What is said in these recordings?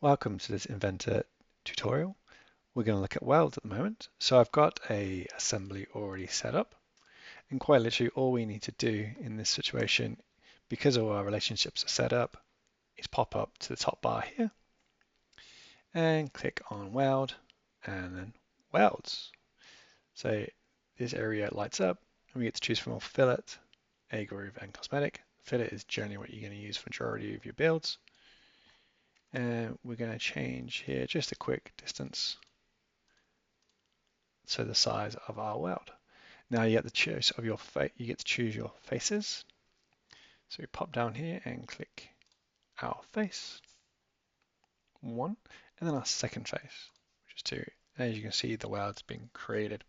Welcome to this Inventor tutorial. We're going to look at Weld at the moment. So I've got a assembly already set up, and quite literally all we need to do in this situation, because all our relationships are set up, is pop up to the top bar here and click on Weld and then Welds. So this area lights up and we get to choose from all Fillet, A groove and Cosmetic. Fillet is generally what you're going to use for the majority of your builds. And we're going to change here just a quick distance, so the size of our weld. Now you get the choice of your you get to choose your faces. So we pop down here and click our face, one, and then our second face, which is two. As you can see, the weld's been created.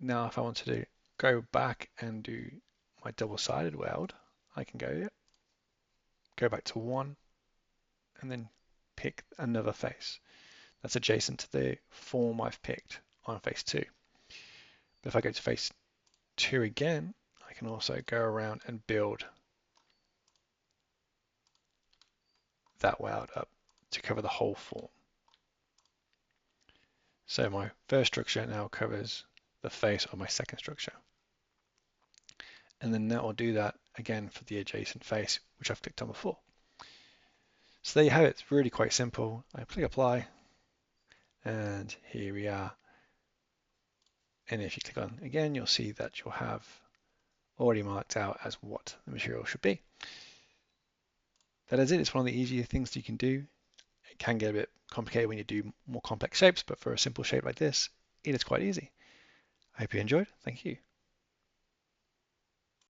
Now if I want to go back and do my double-sided weld, I can go back to one, and then pick another face that's adjacent to the form I've picked on face two. But if I go to face two again, I can also go around and build that weld up to cover the whole form. So my first structure now covers the face of my second structure. And then that will do that again for the adjacent face, which I've clicked on before. So there you have it. It's really quite simple. I click apply, and here we are. And if you click on again, you'll see that you'll have already marked out as what the material should be. That is it. It's one of the easier things that you can do. It can get a bit complicated when you do more complex shapes, but for a simple shape like this, it is quite easy. I hope you enjoyed. Thank you.